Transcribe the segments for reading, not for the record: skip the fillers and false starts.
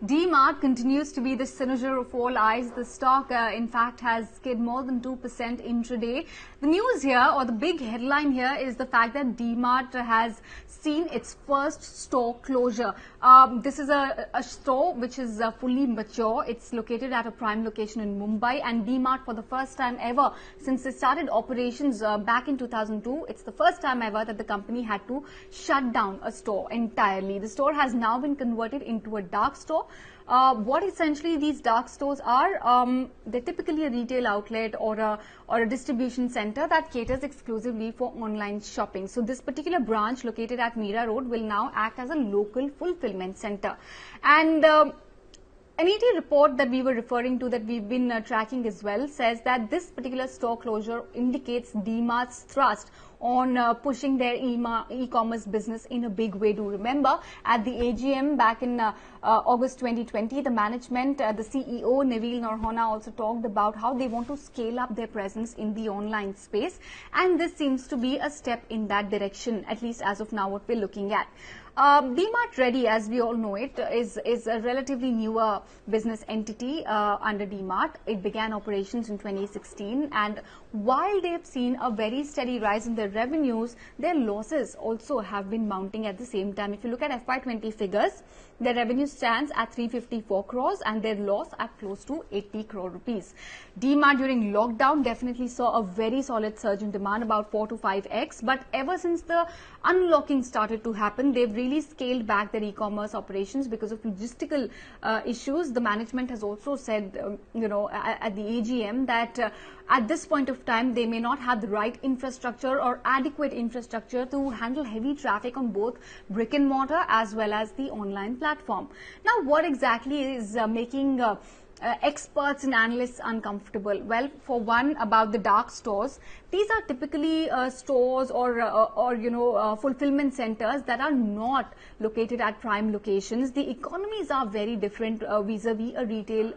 D-Mart continues to be the cynosure of all eyes. The stock, in fact, has skid more than 2% intraday. The news here, or the big headline here, is the fact that D-Mart has seen its first store closure. This is a store which is fully mature. It's located at a prime location in Mumbai, and D-Mart, for the first time ever since they started operations back in 2002, it's the first time ever that the company had to shut down a store entirely. The store has now been converted into a dark store. What essentially these dark stores are, they're typically a retail outlet or a distribution center that caters exclusively for online shopping. So this particular branch located at Mira Road will now act as a local fulfillment center. And an ET report that we were referring to, that we've been tracking as well, says that this particular store closure indicates D-Mart's thrust on pushing their e-commerce business in a big way. Do remember, at the AGM back in August 2020, the management, the CEO, Neville Norhona, also talked about how they want to scale up their presence in the online space. And this seems to be a step in that direction, at least as of now, what we're looking at. DMart Ready, as we all know it, is a relatively newer business entity under DMart. It began operations in 2016, and while they have seen a very steady rise in their revenues, their losses also have been mounting at the same time. If you look at FY20 figures, their revenue stands at 354 crores and their loss at close to 80 crore rupees. DMart during lockdown definitely saw a very solid surge in demand, about 4 to 5x, but ever since the unlocking started to happen, they've really scaled back their e-commerce operations because of logistical issues. The management has also said, at the AGM that at this point of time, they may not have the right infrastructure or adequate infrastructure to handle heavy traffic on both brick and mortar as well as the online platform. Now, what exactly is making experts and analysts uncomfortable? Well, for one, about the dark stores. These are typically stores or fulfillment centers that are not located at prime locations. The economies are very different vis-a-vis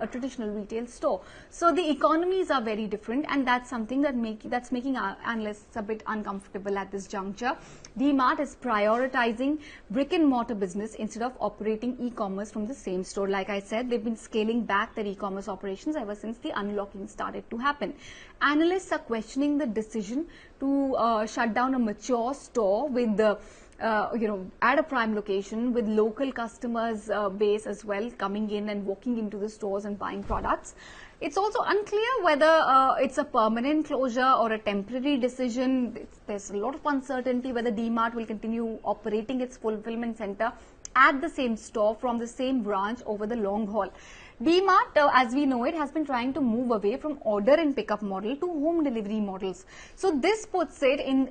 a traditional retail store. So the economies are very different, and that's something that's making our analysts a bit uncomfortable at this juncture. DMart is prioritizing brick and mortar business instead of operating e-commerce from the same store. Like I said, they've been scaling back their e-commerce operations ever since the unlocking started to happen. Analysts are questioning the decision to shut down a mature store with the at a prime location with local customers base as well, coming in and walking into the stores and buying products. It's also unclear whether it's a permanent closure or a temporary decision. There's a lot of uncertainty whether DMart will continue operating its fulfillment center at the same store from the same branch over the long haul. DMart, as we know it, has been trying to move away from order and pickup model to home delivery models. So this puts it in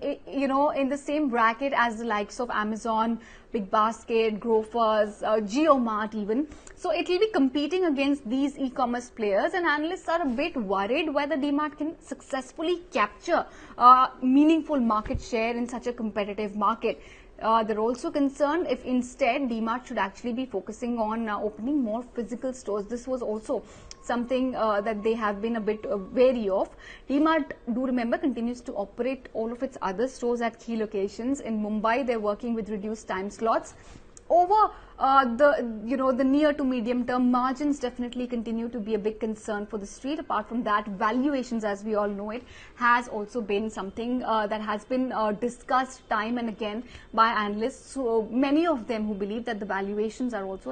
the same bracket as the likes of Amazon, Big Basket, Grofers, JioMart even. So it will be competing against these e-commerce players, and analysts are a bit worried whether DMart can successfully capture meaningful market share in such a competitive market. They're also concerned if instead DMart should actually be focusing on opening more physical stores. This was also something that they have been a bit wary of. DMart, do remember, continues to operate all of its other stores at key locations. In Mumbai, they're working with reduced time slots. Over the near to medium term, margins definitely continue to be a big concern for the street. Apart from that, valuations, as we all know it, has also been something that has been discussed time and again by analysts. So many of them who believe that the valuations are also